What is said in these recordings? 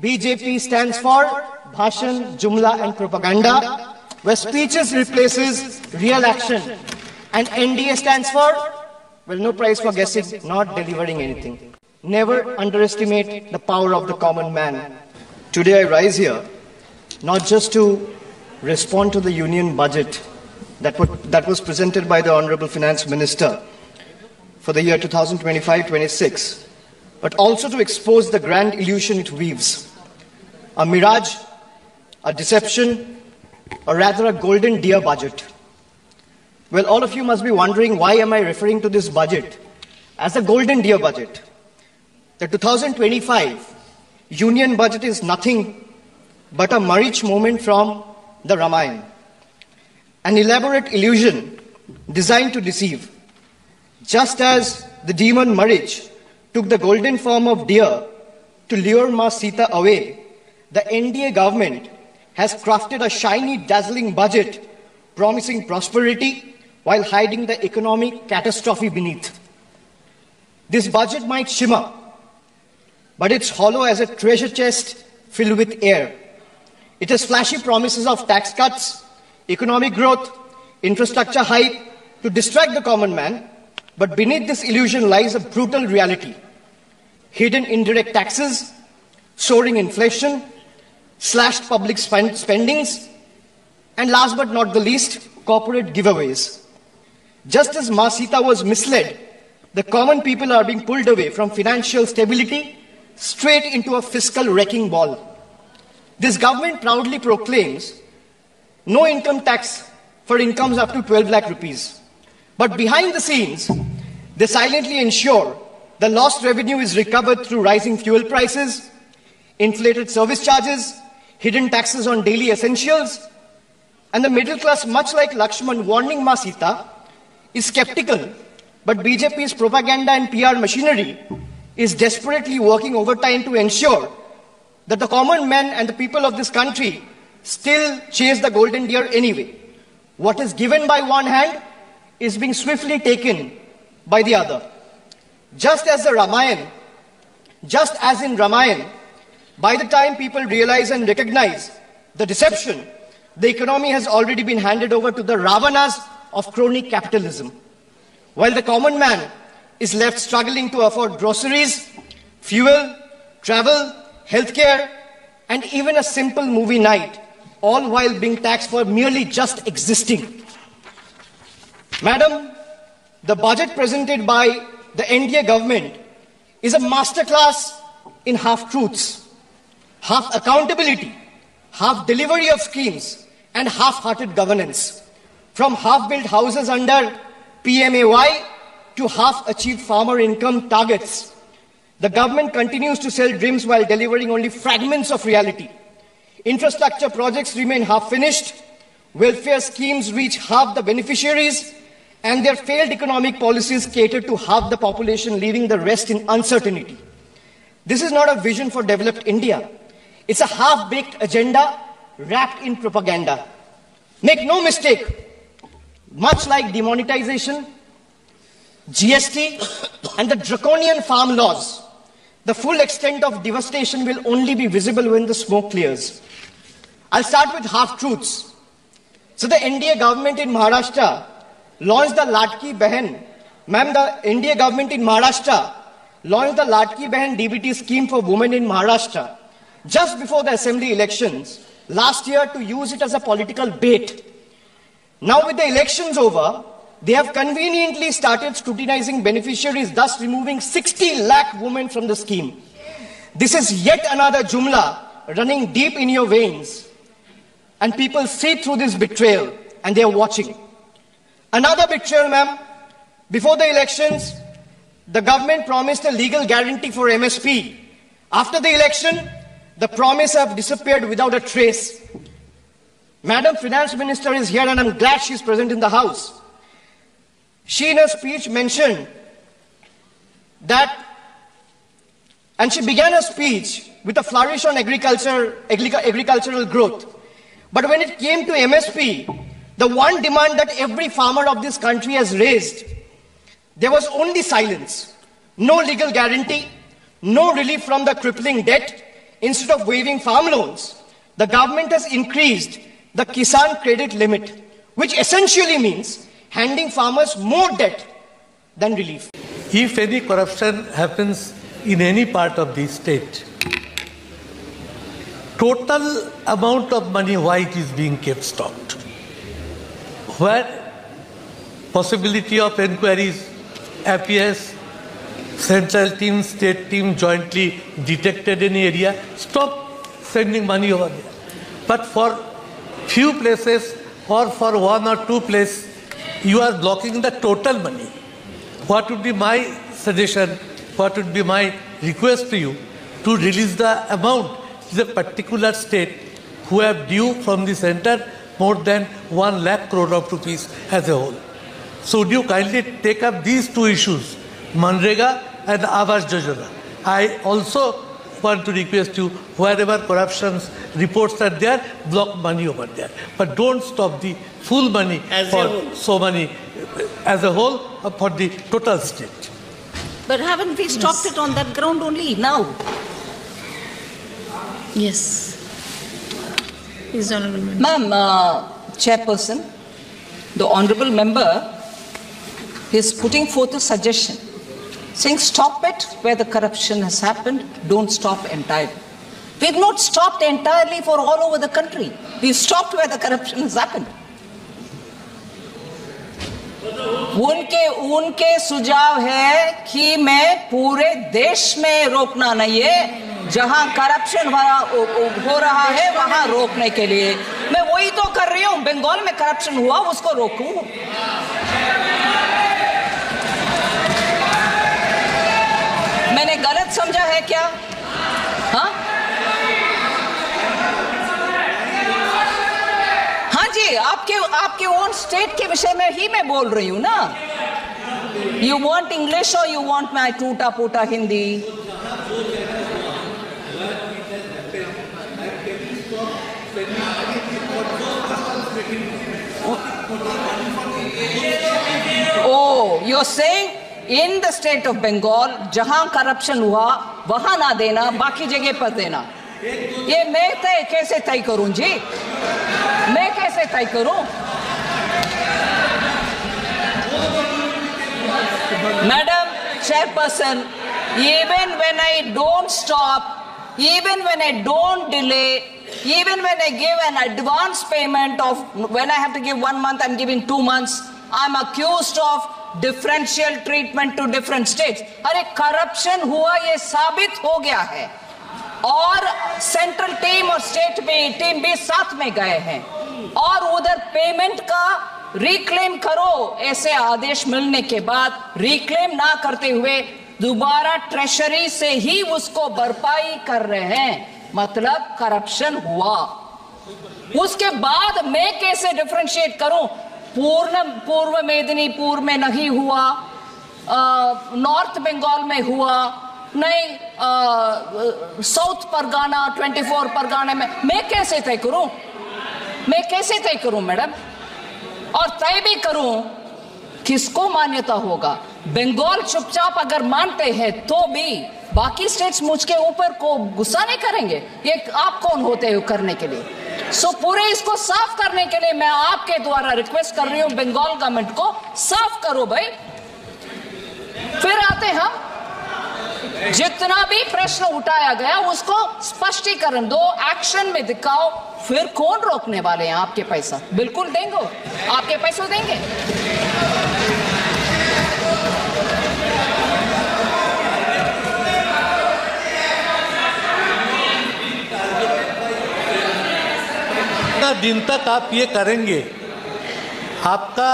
BJP stands for Bhashan, Jumla and Propaganda, where speeches replaces real action. And NDA stands for, well, no prize for guessing, not delivering anything. Never underestimate the power of the common man. Today I rise here not just to respond to the union budget that was presented by the Honorable Finance Minister for the year 2025-26, but also to expose the grand illusion it weaves. A mirage, a deception, or rather a golden deer budget. Well, all of you must be wondering, why am I referring to this budget as a golden deer budget? The 2025 union budget is nothing but a Marich moment from the Ramayana. An elaborate illusion designed to deceive. Just as the demon Marich took the golden form of deer to lure Ma Sita away, the NDA government has crafted a shiny, dazzling budget promising prosperity while hiding the economic catastrophe beneath. This budget might shimmer, but it's hollow as a treasure chest filled with air. It has flashy promises of tax cuts, economic growth, infrastructure hype to distract the common man, but beneath this illusion lies a brutal reality. Hidden indirect taxes, soaring inflation, slashed public spendings, and last but not the least, corporate giveaways. Just as Ma Sita was misled, the common people are being pulled away from financial stability straight into a fiscal wrecking ball. This government proudly proclaims no income tax for incomes up to 12 lakh rupees. But behind the scenes, they silently ensure the lost revenue is recovered through rising fuel prices, inflated service charges, hidden taxes on daily essentials, and the middle class, much like Lakshman warning Ma Sita, is skeptical, but BJP's propaganda and PR machinery is desperately working overtime to ensure that the common man and the people of this country still chase the golden deer anyway. What is given by one hand is being swiftly taken by the other. Just as in Ramayana, by the time people realize and recognize the deception, the economy has already been handed over to the Ravanas of crony capitalism. While the common man is left struggling to afford groceries, fuel, travel, healthcare, and even a simple movie night, all while being taxed for merely just existing. Madam, the budget presented by the NDA government is a masterclass in half-truths, half accountability, half delivery of schemes, and half-hearted governance. From half-built houses under PMAY to half-achieved farmer income targets, the government continues to sell dreams while delivering only fragments of reality. Infrastructure projects remain half-finished, welfare schemes reach half the beneficiaries, and their failed economic policies cater to half the population, leaving the rest in uncertainty. This is not a vision for developed India. It's a half-baked agenda wrapped in propaganda. Make no mistake, much like demonetization, GST, and the draconian farm laws, the full extent of devastation will only be visible when the smoke clears. I'll start with half-truths. So the NDA government in Maharashtra launched the Ladki Behan. Ma'am, the NDA government in Maharashtra launched the Ladki Behan DBT scheme for women in Maharashtra just before the assembly elections last year to use it as a political bait. Now with the elections over, they have conveniently started scrutinizing beneficiaries, thus removing 60 lakh women from the scheme. This is yet another Jumla running deep in your veins. And people see through this betrayal and they are watching. Another betrayal, ma'am. Before the elections, the government promised a legal guarantee for MSP. After the election, the promise have disappeared without a trace. Madam Finance Minister is here and I'm glad she's present in the House. She in her speech mentioned that, and she began her speech with a flourish on agricultural growth. But when it came to MSP, the one demand that every farmer of this country has raised, there was only silence. No legal guarantee, no relief from the crippling debt, instead of waiving farm loans, the government has increased the Kisan credit limit, which essentially means handing farmers more debt than relief. If any corruption happens in any part of the state, total amount of money, why it is being kept stocked, where possibility of inquiries appears, central team, state team jointly detected any area, stop sending money over there. But for few places or for one or two places, you are blocking the total money. What would be my suggestion, what would be my request to you, to release the amount to the particular state who have due from the center more than 1 lakh crore of rupees as a whole. So would you kindly take up these two issues, Manrega and Awas Yojana? I also want to request you, wherever corruptions reports are there, block money over there. But don't stop the full money as for so many as a whole for the total state. But haven't we stopped it on that ground only now? Yes. Please, Honourable Member. Ma'am, Chairperson, the Honourable Member is putting forth a suggestion, saying stop it where the corruption has happened, don't stop entirely. We've not stopped entirely for all over the country. We've stopped where the corruption has happened. उनके सुझाव है कि मैं पूरे देश में रोकना नहीं है, जहां करप्शन हो रहा है वहां रोकने के लिए। मैं वही तो कर रही हूं, बंगाल में करप्शन हुआ उसको रोकूं। मैंने गलत समझा है क्या? हाँ जी, आपके ओन स्टेट के विषय में ही मैं बोल रही हूँ ना। यू वांट इंग्लिश और यू वांट माई टूटा फूटा Hindi? Oh, you're saying in the state of Bengal, जहां करप्शन हुआ वहां ना देना, बाकी जगह पर देना। ये मैं कैसे तय करूं जी? मैं कैसे तय करूं? Madam Chairperson, even when I don't stop, even when I don't delay, even when I give an advance payment of, when I have to give 1 month, I'm giving 2 months, I'm accused of differential treatment to different states. अरे corruption हुआ ये साबित हो गया है, और central team और state team भी साथ में गए हैं, और उधर पेमेंट का रिक्लेम करो, ऐसे आदेश मिलने के बाद रिक्लेम ना करते हुए दोबारा ट्रेशरी से ही उसको भरपाई कर रहे हैं, मतलब करप्शन हुआ। उसके बाद मैं कैसे डिफरेंशिएट करूं? पूर्व मेदिनीपुर में नहीं हुआ, नॉर्थ बंगाल में हुआ नहीं, साउथ परगाना 24 परगाना में, मैं कैसे तय करूं? मैं कैसे तय करूं मैडम? और तय भी करूं, किसको मान्यता होगा? बंगाल चुपचाप अगर मानते हैं तो भी बाकी स्टेट्स मुझके ऊपर को गुस्सा नहीं करेंगे। ये आप कौन होते हो करने के लिए? सो पूरे इसको साफ करने के लिए मैं आपके द्वारा रिक्वेस्ट कर रही हूं, बंगाल गवर्नमेंट को साफ करो भाई। फिर आते हम, जितना भी प्रश्न उठाया गया उसको स्पष्टीकरण दो, एक्शन में दिखाओ, फिर कौन रोकने वाले हैं आपके पैसा? बिल्कुल देंगे, आपके पैसे देंगे। दिन तक आप ये करेंगे, आपका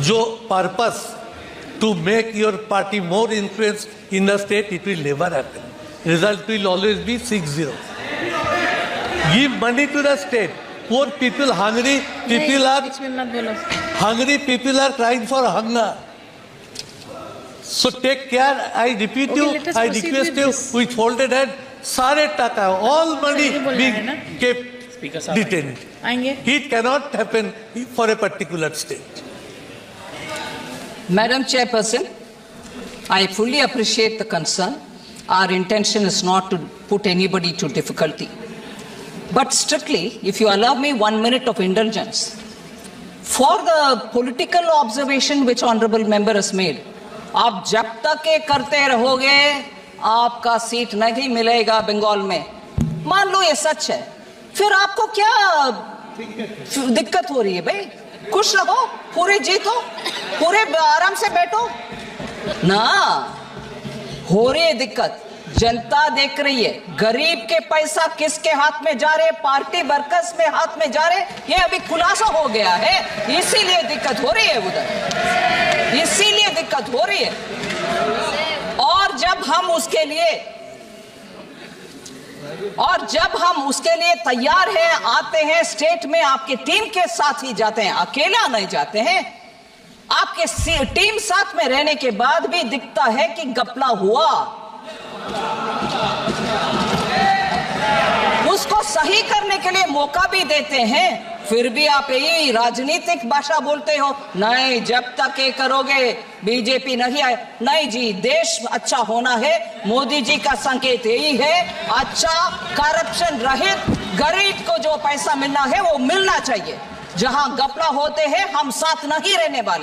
जो purpose to make your party more influence in the state, it will never happen. Result will always be 6-0. Give money to the state. Poor people, hungry people are crying for hunger. So take care. I repeat I request you with folded hand. Sare taka, all money being kept detained. It cannot happen for a particular state. Madam Chairperson, I fully appreciate the concern. Our intention is not to put anybody to difficulty. But strictly, if you allow me 1 minute of indulgence, for the political observation which honorable member has made, आप जब तक ये करते रहोगे आपका seat नहीं मिलेगा बंगाल में, मान लो ये सच है, फिर आपको क्या दिक्कत हो रही है भाई? खुश रहो, पूरे जीतो, पूरे आराम से बैठो ना। हो रही है दिक्कत, जनता देख रही है, गरीब के पैसा किसके हाथ में जा रहे, पार्टी वर्कर्स में हाथ में जा रहे, ये अभी खुलासा हो गया है, इसीलिए दिक्कत हो रही है उधर, इसीलिए दिक्कत हो रही है। और जब हम उसके लिए तैयार हैं, आते हैं स्टेट में, आपके टीम के साथ ही जाते हैं, अकेला नहीं जाते हैं, आपके टीम साथ में रहने के बाद भी दिखता है कि घपला हुआ, उसको सही करने के लिए मौका भी देते हैं, फिर भी आप यही राजनीतिक भाषा बोलते हो, नहीं जब तक ये करोगे बीजेपी नहीं आए। नहीं जी, देश अच्छा होना है, मोदी जी का संकेत यही है, अच्छा करप्शन रहित गरीब को जो पैसा मिलना है वो मिलना चाहिए। जहां घपला होते हैं हम साथ नहीं रहने वाले।